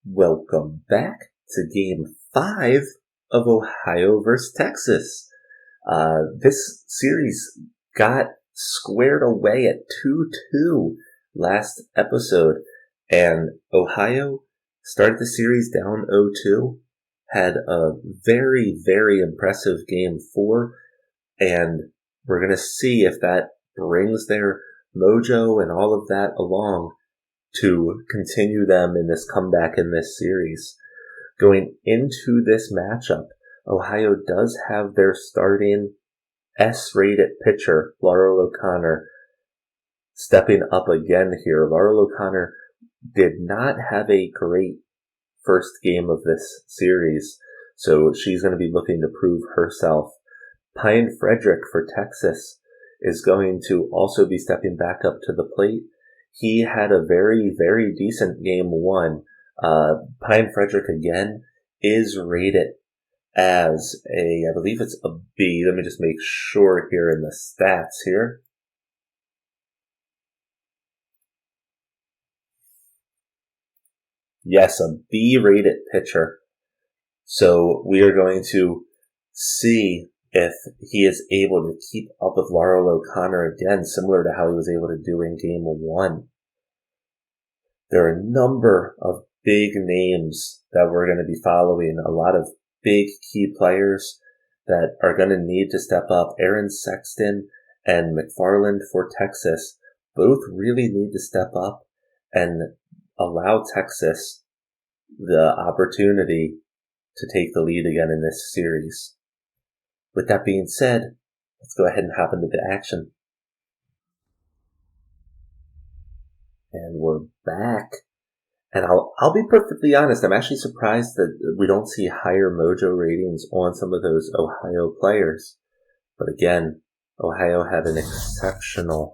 Welcome back to Game 5 of Ohio vs. Texas. This series got squared away at 2-2 last episode, and Ohio started the series down 0-2, had a very, very impressive Game 4, and we're going to see if that brings their mojo and all of that along to continue them in this comeback in this series. Going into this matchup, Ohio does have their starting S-rated pitcher, Laurel O'Connor, stepping up again here. Laurel O'Connor did not have a great first game of this series, so she's going to be looking to prove herself. Pine Frederick for Texas is going to also be stepping back up to the plate. He had a very, very decent Game 1. Pine Frederick, again, is rated as I believe it's a B. Let me just make sure here in the stats here. Yes, a B-rated pitcher. So we are going to see if he is able to keep up with Laurel O'Connor again, similar to how he was able to do in Game 1. There are a number of big names that we're going to be following, a lot of big key players that are going to need to step up. Aaron Sexton and McFarland for Texas both really need to step up and allow Texas the opportunity to take the lead again in this series. With that being said, let's go ahead and hop into the action. And we're back. And I'll be perfectly honest, I'm actually surprised that we don't see higher mojo ratings on some of those Ohio players. But again, Ohio had an exceptional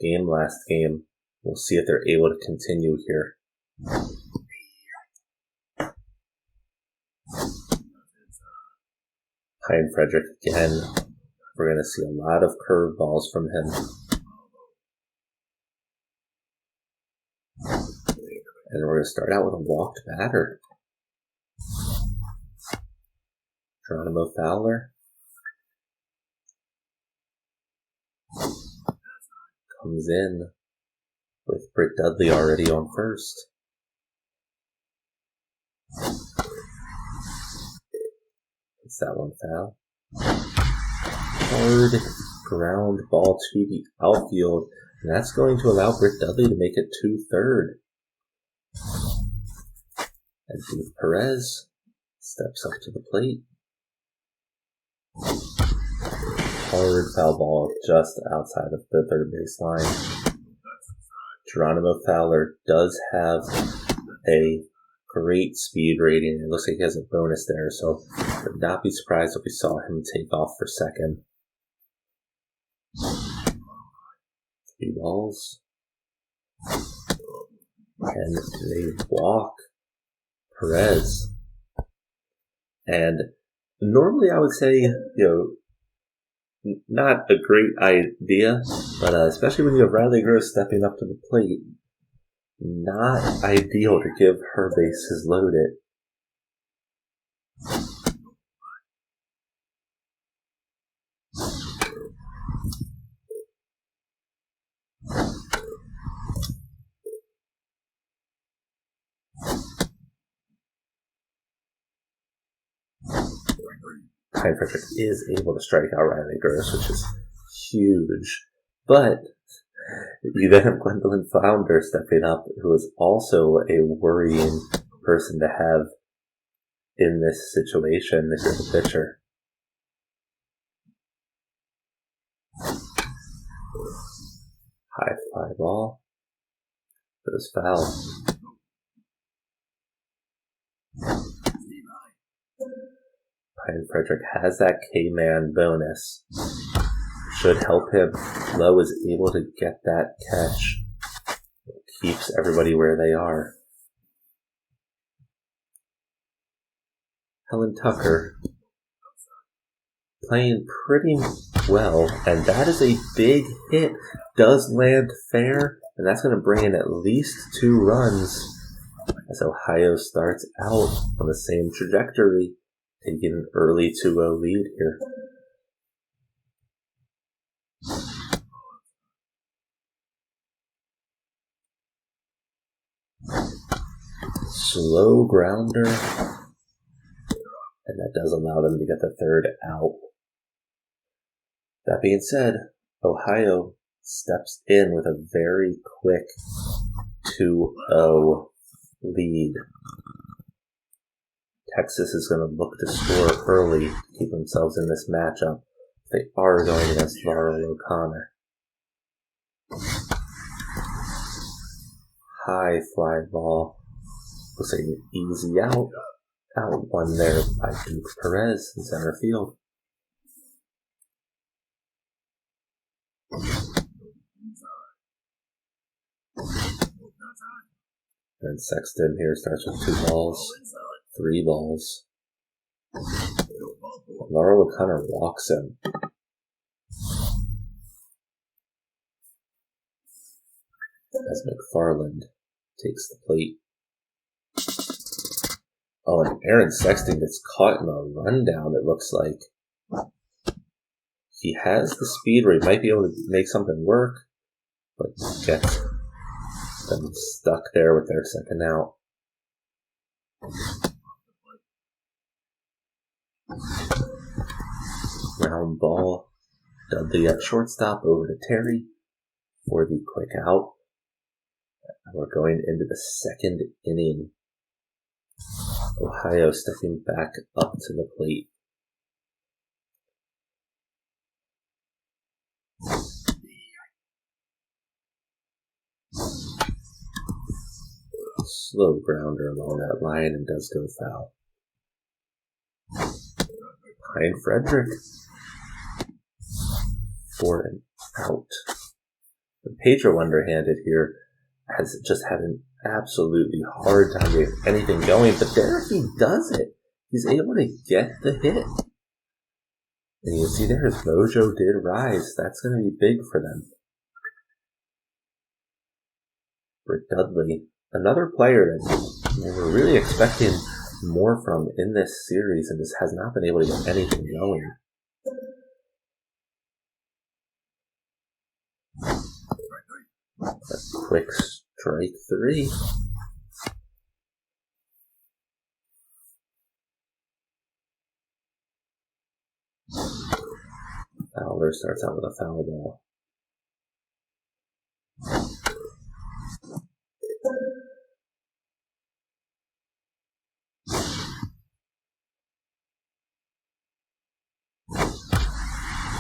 game last game. We'll see if they're able to continue here. Pine Frederick again. We're going to see a lot of curveballs from him. And we're going to start out with a walked batter. Geronimo Fowler comes in with Britt Dudley already on first. It's that one foul. Hard ground ball to the outfield, and that's going to allow Britt Dudley to make it 2-3. And Booth Perez steps up to the plate. Hard foul ball just outside of the third base line. Geronimo Fowler does have a great speed rating. It looks like he has a bonus there, so I would not be surprised if we saw him take off for second. 3 balls. And they walk Perez. And normally I would say, not a great idea, but especially when you have Riley Gross stepping up to the plate, not ideal to give her bases loaded. Pine Frederick is able to strike out Riley Gross, which is huge. But you then have Gwendolyn Flounder stepping up, who is also a worrying person to have in this situation if you're the pitcher. High fly ball. Goes foul. Pine Frederick has that K-Man bonus. Should help him. Lowe is able to get that catch. It keeps everybody where they are. Helen Tucker playing pretty well, and that is a big hit. Does land fair, and that's going to bring in at least 2 runs. as Ohio starts out on the same trajectory, taking an early 2-0 lead here. Slow grounder, and that does allow them to get the third out. That being said, Ohio steps in with a very quick 2-0 lead. Texas is going to look to score early to keep themselves in this matchup. They are going against Varl O'Connor. High fly ball. Looks like an easy out. Out one there by Duke Perez in center field. And Sexton here starts with 2 balls, 3 balls. Varl O'Connor walks him. As McFarland takes the plate. Oh, and Aaron Sexton gets caught in a rundown, it looks like. He has the speed where he might be able to make something work, but gets them stuck there with their second out. Round ball. Dudley at shortstop over to Terry for the quick out. We're going into the second inning. Ohio stepping back up to the plate. Slow grounder along that line and does go foul. Pine Frederick for an out. And Pedro underhanded here has just had an absolutely hard time getting anything going, but there he does it. He's able to get the hit. And you can see there his mojo did rise. That's going to be big for them. For Dudley, another player that we're really expecting more from in this series and just has not been able to get anything going. A quick strike 3. Fowler starts out with a foul ball.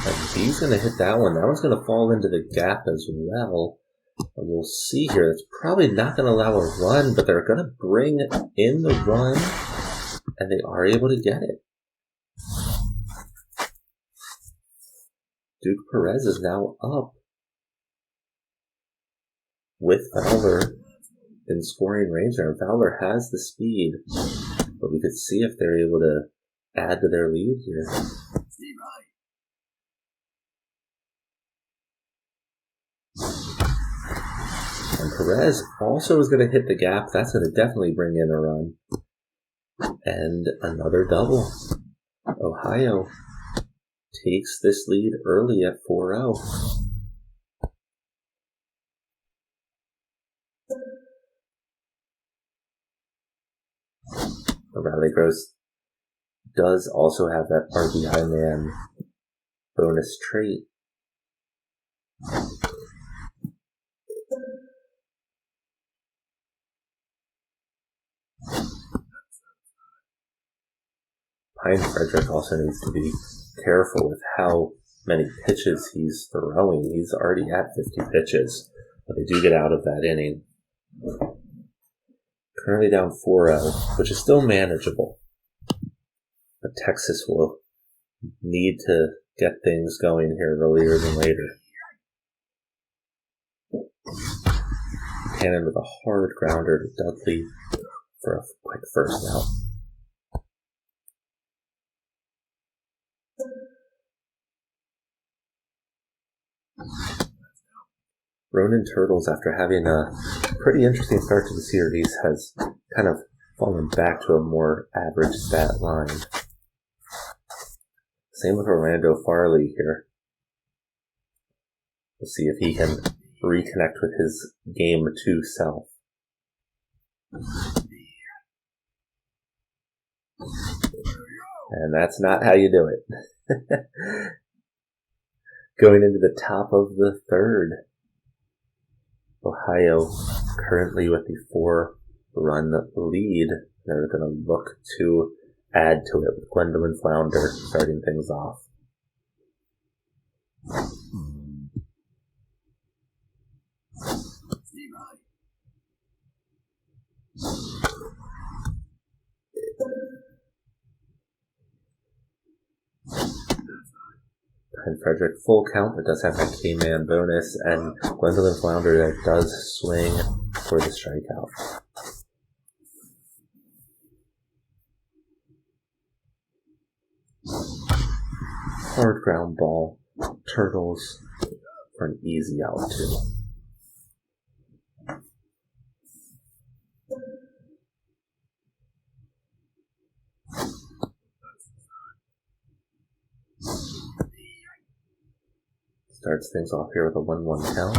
And he's going to hit that one. That one's going to fall into the gap as well. And we'll see here. It's probably not going to allow a run, but they're going to bring in the run, and they are able to get it. Duke Perez is now up with Fowler in scoring range there. And Fowler has the speed, but we could see if they're able to add to their lead here. And Perez also is going to hit the gap. That's going to definitely bring in a run. And another double. Ohio takes this lead early at 4-0. Riley Gross does also have that RBI man bonus trait. Pine Frederick also needs to be careful with how many pitches he's throwing. He's already at 50 pitches, but they do get out of that inning. Currently down 4-0, which is still manageable. But Texas will need to get things going here earlier than later. Cannon with a hard grounder to Dudley for a quick first out. Ronin Turtles, after having a pretty interesting start to the series, has kind of fallen back to a more average stat line. Same with Orlando Farley here. We'll see if he can reconnect with his Game 2 self. And that's not how you do it. Going into the top of the third. Ohio currently with the 4-run lead. They're going to look to add to it with Gwendolyn Flounder starting things off. And Frederick full count, that does have that K-Man bonus, and Gwendolyn Flounder that does swing for the strikeout. Hard ground ball, Turtles for an easy out too. Starts things off here with a 1-1 count.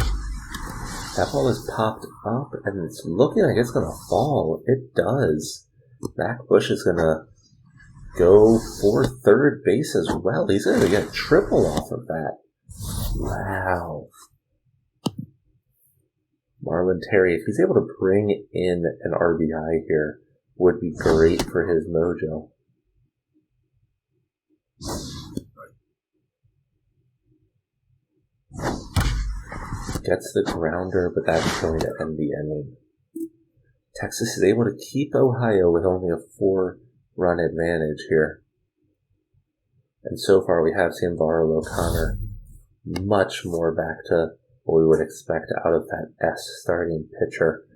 That ball is popped up, and it's looking like it's going to fall. It does. Mac Bush is going to go for third base as well. He's going to get a triple off of that. Wow. Marlon Terry, if he's able to bring in an RBI here, would be great for his mojo. Gets the grounder, but that's going to end the inning. Texas is able to keep Ohio with only a 4-run advantage here. And so far we have seen Varl O'Connor much more back to what we would expect out of that S starting pitcher.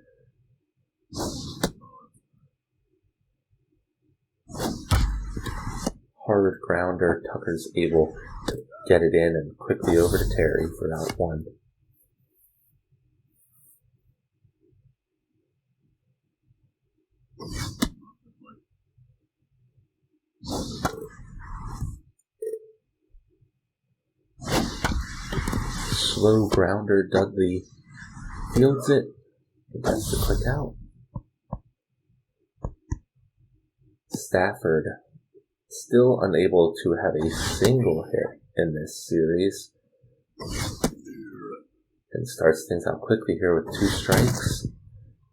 Hard grounder, Tucker's able to get it in and quickly over to Terry for out 1. Slow grounder, Dudley fields it, and gets the quick out. Stafford still unable to have a single hit in this series, and starts things out quickly here with 2 strikes,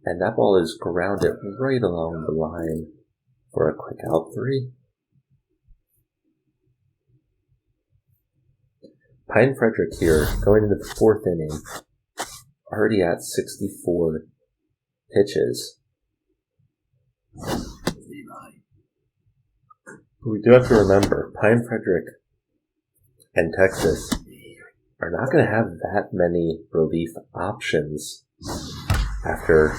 and that ball is grounded right along the line for a quick out 3. Pine Frederick here, going into the 4th inning, already at 64 pitches. We do have to remember, Pine Frederick and Texas are not going to have that many relief options after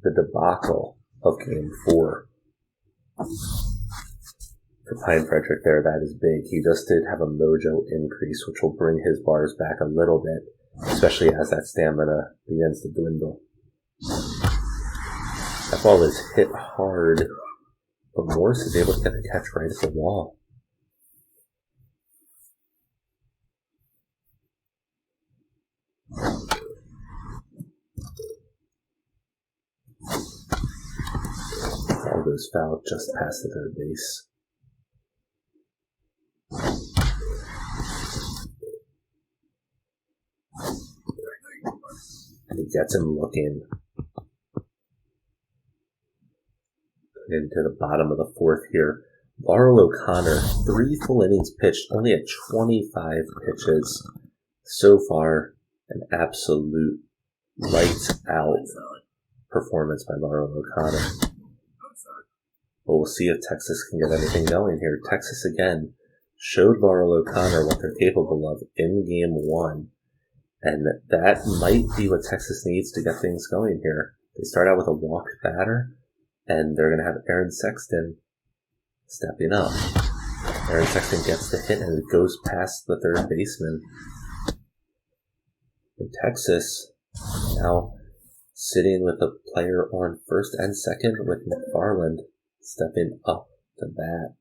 the debacle of Game 4. For Pine Frederick there, that is big. He just did have a mojo increase, which will bring his bars back a little bit, especially as that stamina begins to dwindle. That ball is hit hard, but Morse is able to get the catch right at the wall. Ball goes foul just past the third base. And he gets him looking into the bottom of the 4th here. Varl O'Connor, 3 full innings pitched, only at 25 pitches. So far, an absolute lights out performance by Varl O'Connor. But we'll see if Texas can get anything going here. Texas again showed Varl O'Connor what they're capable of in Game 1. And that might be what Texas needs to get things going here. They start out with a walked batter, and they're going to have Aaron Sexton stepping up. Aaron Sexton gets the hit, and it goes past the third baseman. And Texas now sitting with a player on first and second with McFarland stepping up to bat.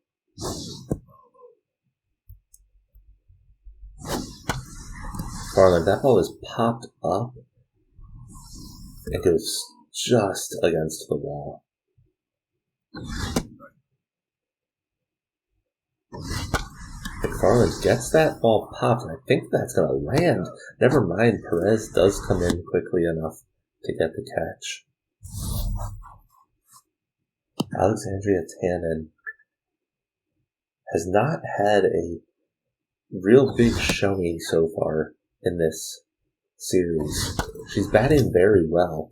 McFarland, that ball is popped up. It goes just against the wall. McFarland gets that ball popped, and I think that's going to land. Never mind, Perez does come in quickly enough to get the catch. Alexandria Tannen has not had a real big showing so far in this series. She's batting very well,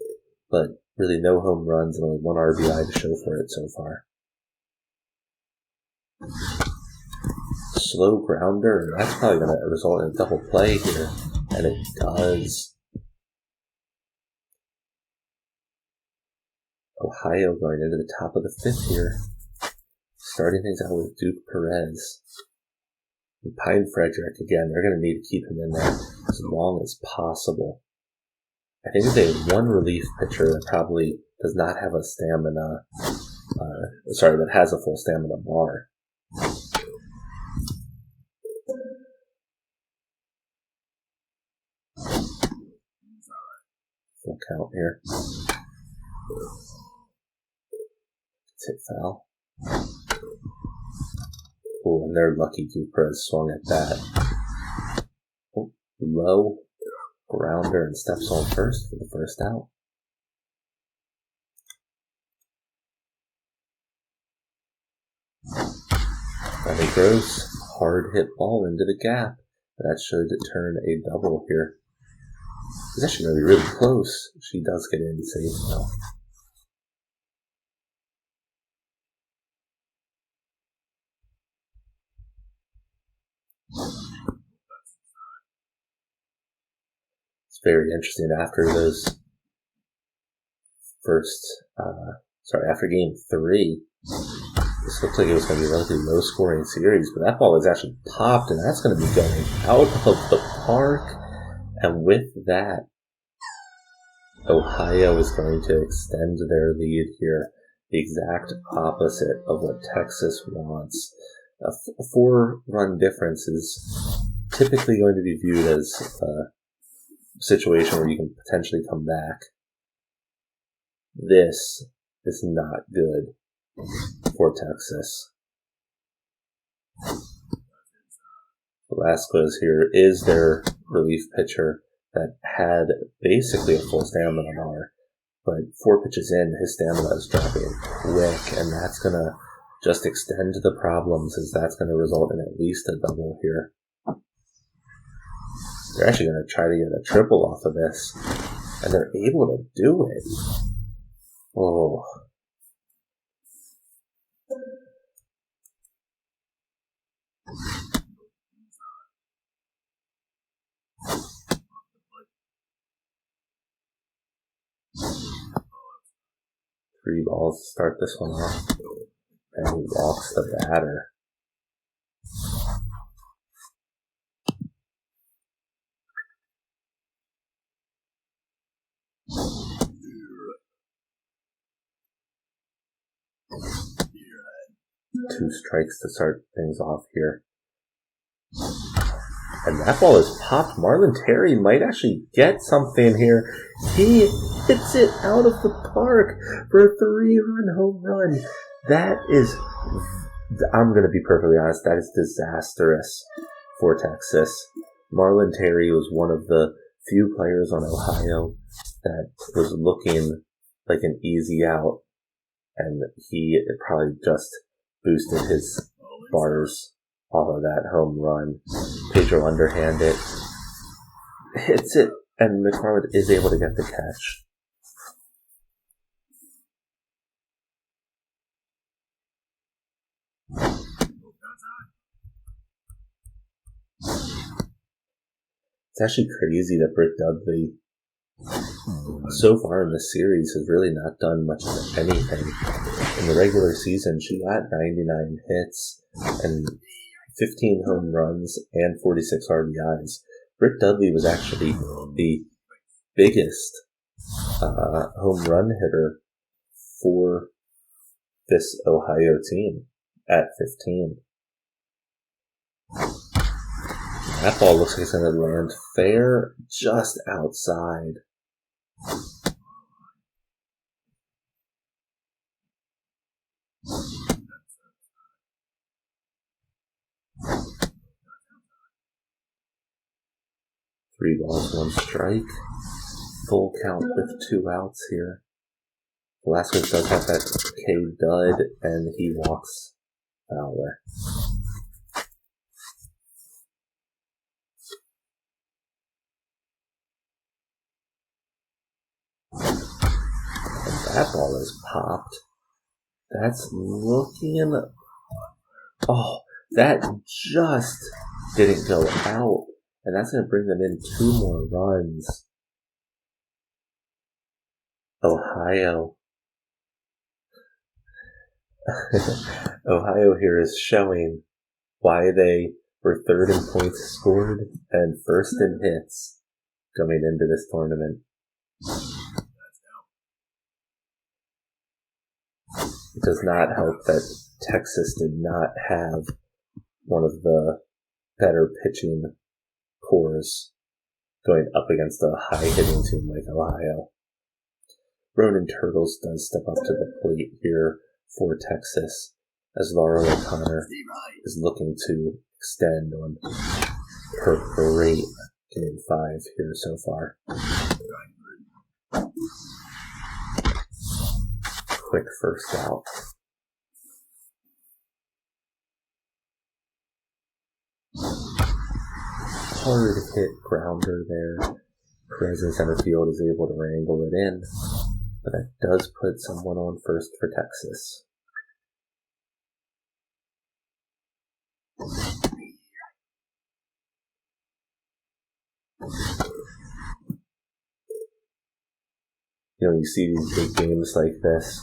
but really no home runs and only 1 RBI to show for it so far. Slow grounder, and that's probably going to result in a double play here, and it does. Ohio going into the top of the 5th here, starting things out with Duke Perez. And Pine Frederick, again, they're going to need to keep him in there as long as possible. I think if they have one relief pitcher that probably does not have a stamina, that has a full stamina bar. Full count here. It's hit foul. Oh, and they're lucky Duke Perez swung at that. Oh, low grounder and steps on first for the first out. Ronnie Gross, hard hit ball into the gap. That should turn a double here. It's actually going to be really close. She does get in safe though. It's very interesting after those after game 3. This looked like it was going to be a relatively low-scoring series, but that ball is actually popped, and that's going to be going out of the park. And with that, Ohio is going to extend their lead here, the exact opposite of what Texas wants. A 4-run difference is typically going to be viewed as a situation where you can potentially come back. This is not good for Texas. Velasquez here is their relief pitcher that had basically a full stamina bar, but 4 pitches in, his stamina is dropping quick, and that's going to just extend the problems, as that's going to result in at least a double here. They're actually going to try to get a triple off of this, and they're able to do it. Oh. Three balls to start this one off, and he walks the batter. Two strikes to start things off here. And that ball is popped. Marlon Terry might actually get something here. He hits it out of the park for a 3-run home run. That is, I'm going to be perfectly honest, that is disastrous for Texas. Marlon Terry was one of the few players on Ohio that was looking like an easy out, and he probably just boosted his bars off of that home run. Pedro underhand it, hits it, and McFarland is able to get the catch. It's actually crazy that Britt Dudley, so far in the series, has really not done much of anything. In the regular season, she got 99 hits and 15 home runs and 46 RBIs. Rick Dudley was actually the biggest home run hitter for this Ohio team at 15. That ball looks like it's going to land fair just outside. Three balls, one strike. Full count with 2 outs here. Velasquez does have that K dud, and he walks Fowler. And that ball is popped. That's looking... Oh, that just didn't go out. And that's going to bring them in 2 more runs. Ohio. Ohio here is showing why they were 3rd in points scored and 1st in hits coming into this tournament. It does not help that Texas did not have one of the better pitching cores going up against a high-hitting team like Ohio. Ronan Turtles does step up to the plate here for Texas as Laura O'Connor is looking to extend on her great Game 5 here so far. Quick first out. Hard hit grounder there. Perez in center field is able to wrangle it in, but that does put someone on first for Texas. You know, you see these big games like this.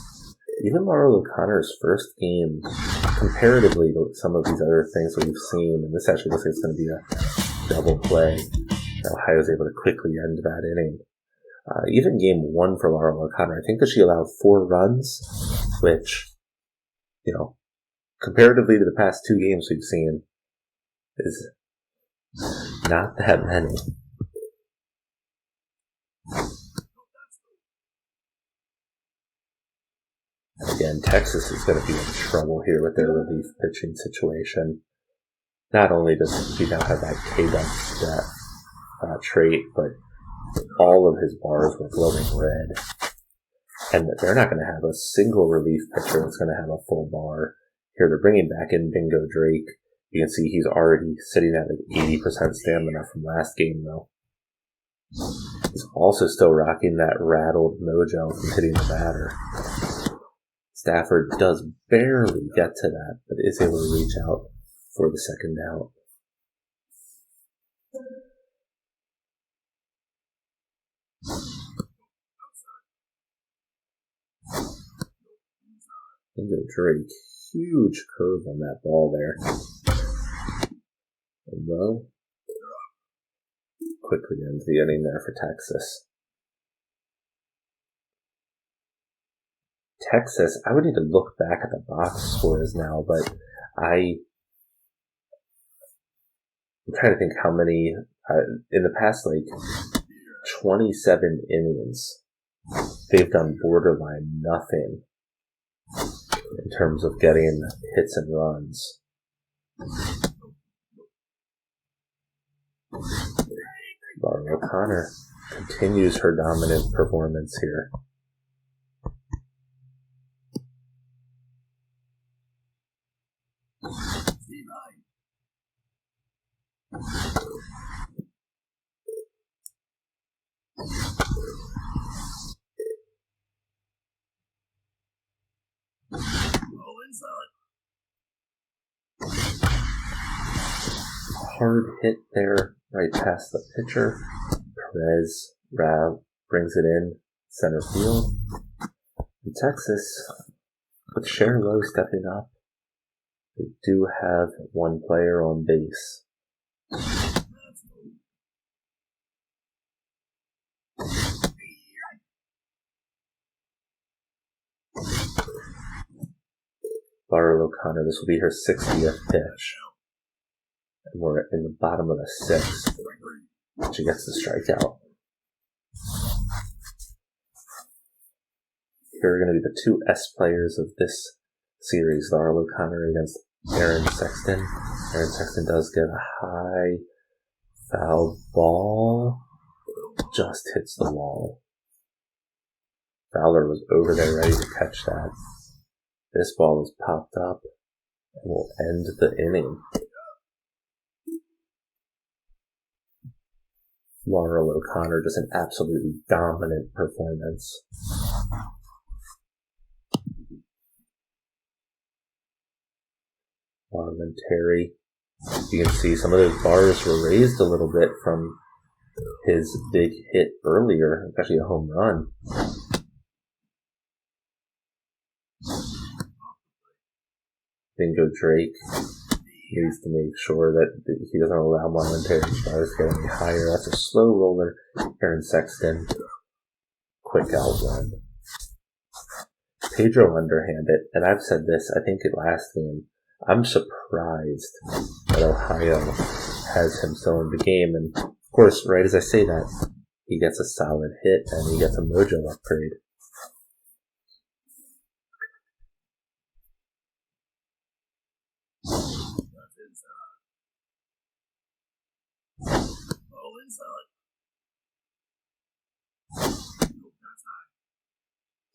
Even Laura O'Connor's first game, comparatively to some of these other things we've seen, and this actually looks like it's going to be a double play. Ohio's able to quickly end that inning. Even game 1 for Laura O'Connor, I think that she allowed 4 runs, which, you know, comparatively to the past 2 games we've seen, is not that many. Again, Texas is going to be in trouble here with their relief pitching situation. Not only does he now have that K-Dub trait, but all of his bars were glowing red. And they're not going to have a single relief pitcher that's going to have a full bar. Here, they're bringing back in Bingo Drake. You can see he's already sitting at like 80% stamina from last game, though. He's also still rocking that rattled mojo from hitting the batter. Stafford does barely get to that, but is able to reach out for the second out. Bingo Drake, huge curve on that ball there. And low. Quickly ends the inning there for Texas. Texas, I would need to look back at the box scores now, but I'm trying to think how many, in the past, 27 innings, they've done borderline nothing in terms of getting hits and runs. Laura O'Connor continues her dominant performance here. Hard hit there, right past the pitcher. Perez brings it in center field. In Texas, with Cher Lowe stepping up, they do have one player on base. Laura O'Connor, this will be her 60th pitch. And we're in the bottom of the 6th. She gets the strikeout. Here are going to be the 2 S players of this series. Laura O'Connor against Aaron Sexton. Aaron Sexton does get a high foul ball. Just hits the wall. Fowler was over there ready to catch that. This ball is popped up and will end the inning. Laura O'Connor, just an absolutely dominant performance. Marlon Terry, you can see some of those bars were raised a little bit from his big hit earlier, especially a home run. Bingo Drake needs to make sure that he doesn't allow Marlon Terry's bars to get any higher. That's a slow roller. Aaron Sexton, quick out run. Pedro underhanded, and I've said this, I think at last game, I'm surprised that Ohio has him still in the game, and of course, right as I say that, he gets a solid hit and he gets a mojo upgrade.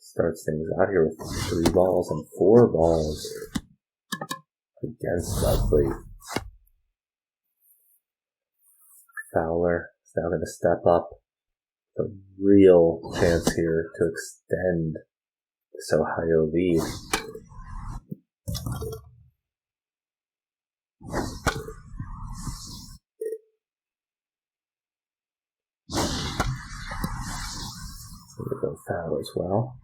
Starts things out here with 3 balls and 4 balls against Dudley. Fowler is now going to step up. The real chance here to extend this Ohio lead. We're going to go foul as well.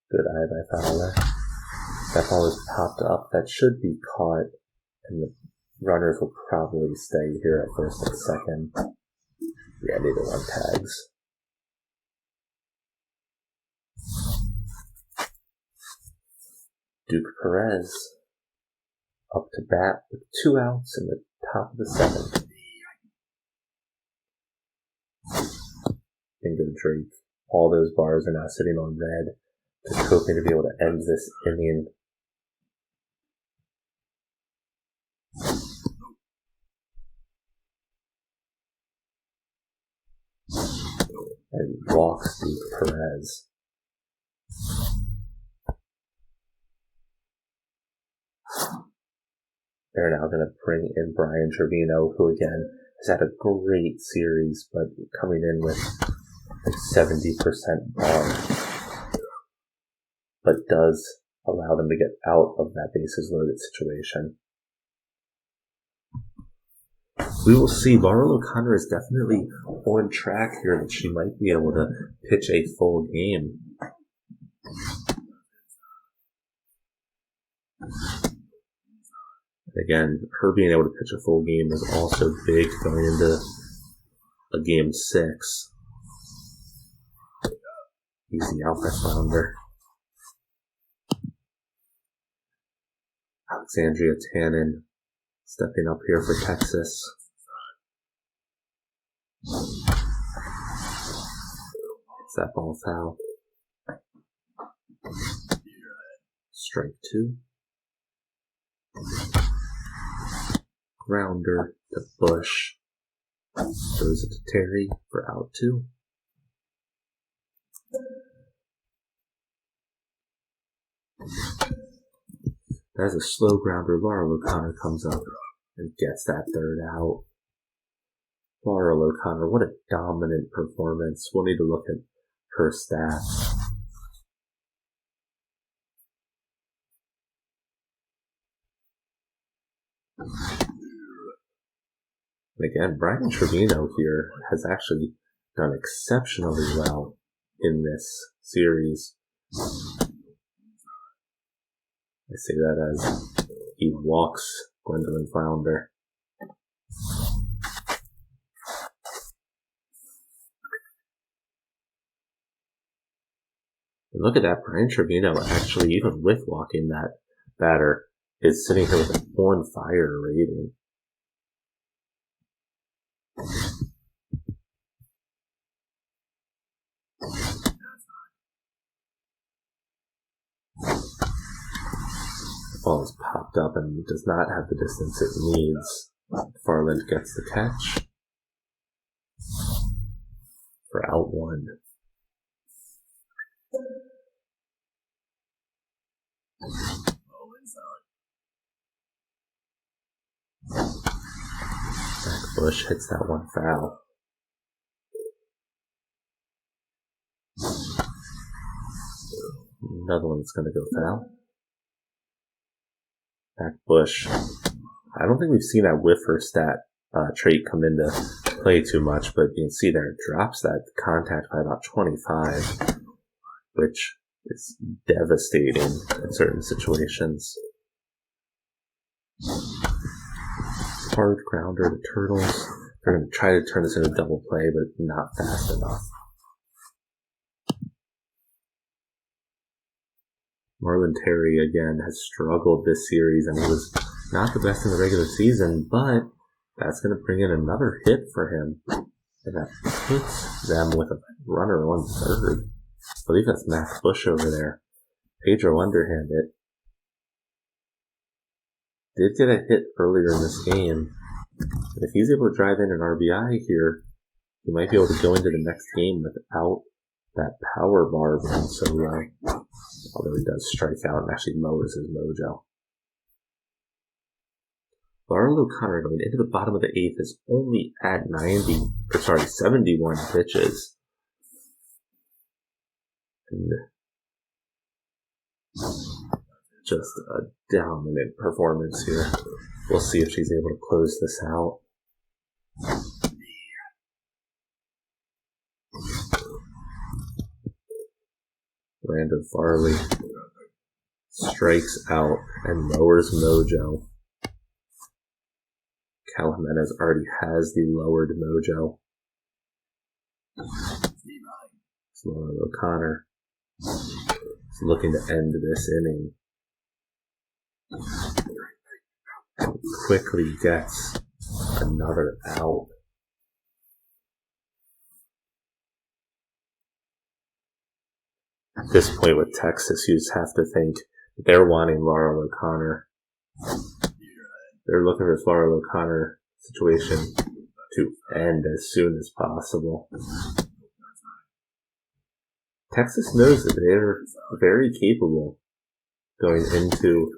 Good eye by Fowler. That ball is popped up. That should be caught, and the runners will probably stay here at first and second. Yeah, neither one tags. Duke Perez up to bat with 2 outs in the top of the 7th. Bingo Drake. All those bars are now sitting on red. Just hoping to be able to end this inning. And walks Duke Perez. They're now going to bring in Brian Trevino, who again has had a great series, but coming in with a 70% bar, but does allow them to get out of that bases loaded situation. We will see. Laura O'Connor is definitely on track here that she might be able to pitch a full game. Again, her being able to pitch a full game is also big going into a game 6. Easy alpha flounder. Alexandria Tannen stepping up here for Texas. It's that ball foul. Strike 2. Grounder to Bush. Throws it to Terry for out 2. That's a slow grounder. Laura O'Connor comes up and gets that 3rd out. Laura O'Connor, what a dominant performance. We'll need to look at her stats. And again, Brian Trevino here has actually done exceptionally well in this series. I say that as he walks Gwendolyn Flounder. And look at that, Brian Trevino actually, even with walking that batter, is sitting here with an on fire rating. The ball is popped up and does not have the distance it needs. Farland gets the catch for out one. Zach Bush hits that one foul. Another one's going to go foul. Zach Bush. I don't think we've seen that whiffer stat trait come into play too much, but you can see there it drops that contact by about 25, which is devastating in certain situations. Hard grounder to Turtles. They're going to try to turn this into a double play, but not fast enough. Marlon Terry, again, has struggled this series, and he was not the best in the regular season, but that's going to bring in another hit for him. And that puts them with a runner on third. I believe that's Max Bush over there. Pedro underhanded. Did get a hit earlier in this game. And if he's able to drive in an RBI here, he might be able to go into the next game without that power bar being so low. Although he does strike out and actually lowers his mojo. Laurel O'Connor going into the bottom of the eighth is only at 71 pitches. And just a dominant performance here. We'll see if she's able to close this out. Brandon Farley strikes out and lowers mojo. Cal Jimenez already has the lowered mojo. Laurel O'Connor is looking to end this inning. Quickly gets another out. At this point with Texas, you just have to think they're wanting Laurel O'Connor. They're looking for this Laurel O'Connor situation to end as soon as possible. Texas knows that they're very capable going into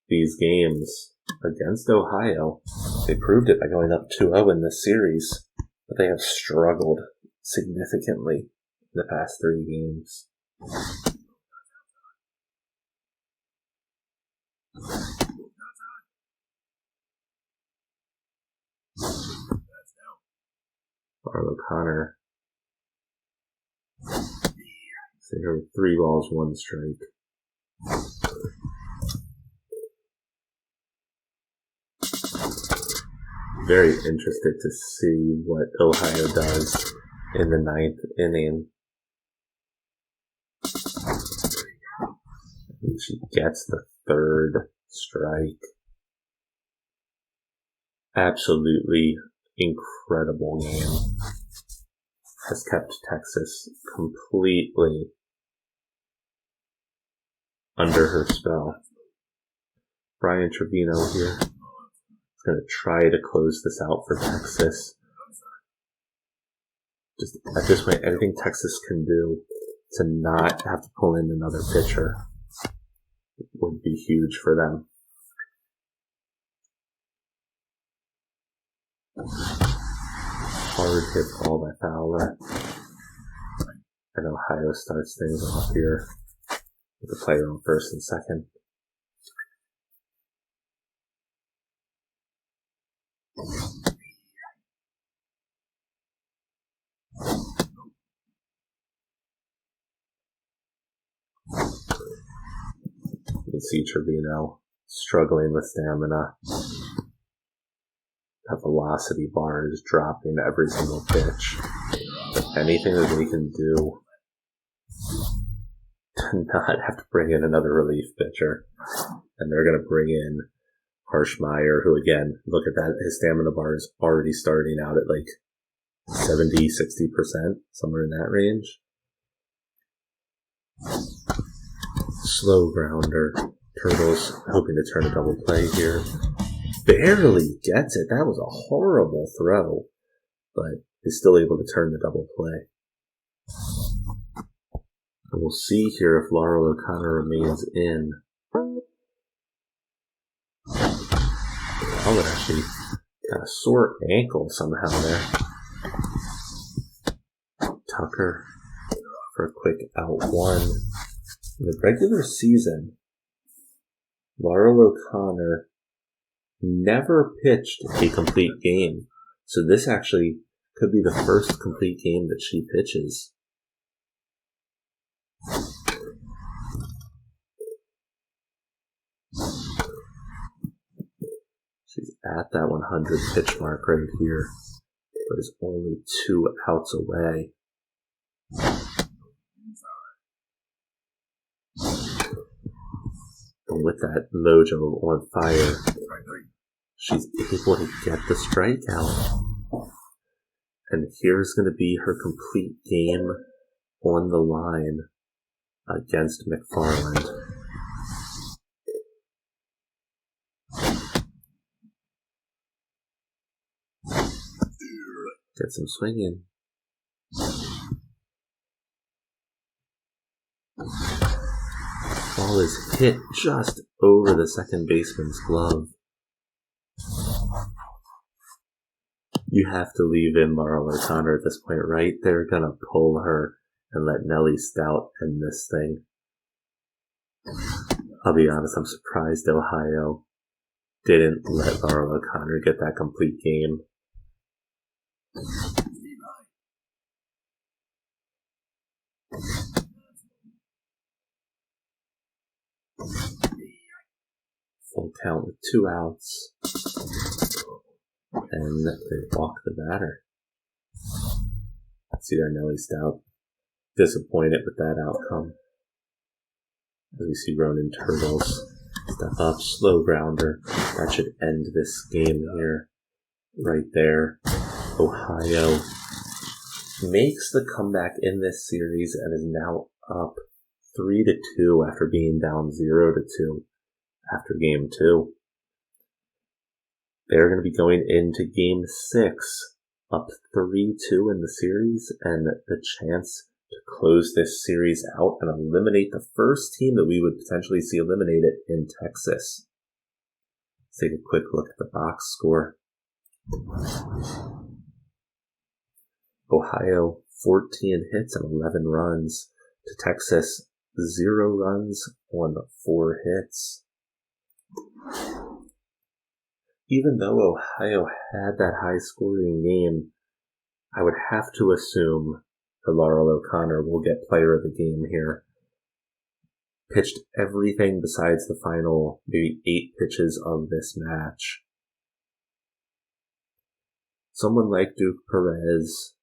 these games against Ohio. They proved it by going up 2-0 in this series, but they have struggled significantly in the past 3 games. Laurel O'Connor. So here with 3 balls, 1 strike. Very interested to see what Ohio does in the 9th inning. And she gets the 3rd strike. Absolutely incredible game. Has kept Texas completely under her spell. Brian Trevino here is going to try to close this out for Texas. Just at this point, anything Texas can do to not have to pull in another pitcher would be huge for them. Hard hit ball by Fowler. And Ohio starts things off here with the player on first and second. You can see Trevino struggling with stamina. That velocity bar is dropping every single pitch. Anything that they can do to not have to bring in another relief pitcher. And they're going to bring in Harshmeyer, who again, look at that, his stamina bar is already starting out at like 70, 60%, somewhere in that range. Slow grounder. Turtles hoping to turn a double play here. Barely gets it. That was a horrible throw, but is still able to turn the double play. And we'll see here if Laurel O'Connor remains in. Oh, it actually got a sore ankle somehow there. Tucker for a quick out one. In the regular season, Laurel O'Connor never pitched a complete game. So this actually could be the first complete game that she pitches. She's at that 100 pitch mark right here, but is only 2 outs away. And with that mojo on fire, she's able to get the strikeout. And here's going to be her complete game on the line against McFarland. Get some swinging. Ball is hit just over the second baseman's glove. You have to leave in Laurel O'Connor at this point, right? They're going to pull her and let Nellie Stout end this thing. I'll be honest, I'm surprised Ohio didn't let Laurel O'Connor get that complete game. Full count with 2 outs. And they walk the batter. See there, Nellie Stout disappointed with that outcome. As we see Ronan Turtles step up, slow grounder. That should end this game here. Right there. Ohio makes the comeback in this series and is now up 3-2 after being down 0-2 after game 2. They're going to be going into game 6 up 3-2 in the series, and the chance to close this series out and eliminate the first team that we would potentially see eliminated in Texas. Let's take a quick look at the box score. Ohio, 14 hits and 11 runs. To Texas, 0 runs on 4 hits. Even though Ohio had that high-scoring game, I would have to assume that Laurel O'Connor will get player of the game here. Pitched everything besides the final maybe 8 pitches of this match. Someone like Duke Perez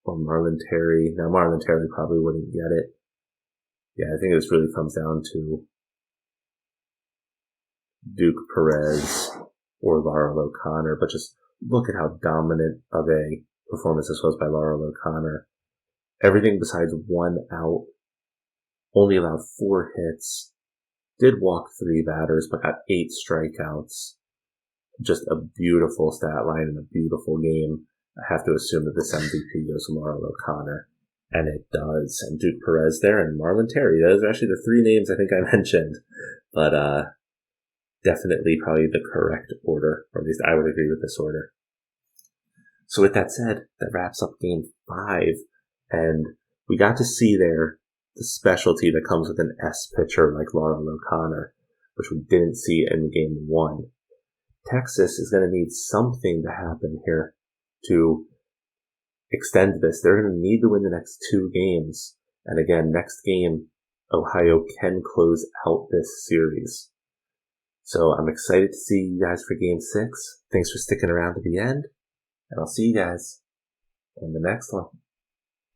or Marlon Terry. Now, Marlon Terry probably wouldn't get it. Yeah, I think this really comes down to Duke Perez or Laurel O'Connor, but just look at how dominant of a performance this was by Laurel O'Connor. Everything besides 1 out, only allowed 4 hits, did walk 3 batters, but got 8 strikeouts. Just a beautiful stat line and a beautiful game. I have to assume that this MVP goes to Laurel O'Connor, and it does. And Duke Perez there and Marlon Terry. Those are actually the 3 names I think I mentioned, but definitely probably the correct order, or at least I would agree with this order. So with that said, that wraps up game 5, and we got to see there the specialty that comes with an S pitcher like Laurel O'Connor, which we didn't see in game 1. Texas is going to need something to happen here to extend this. They're going to need to win the next 2 games, and again, next game, Ohio can close out this series. So I'm excited to see you guys for game 6. Thanks for sticking around to the end, and I'll see you guys on the next one.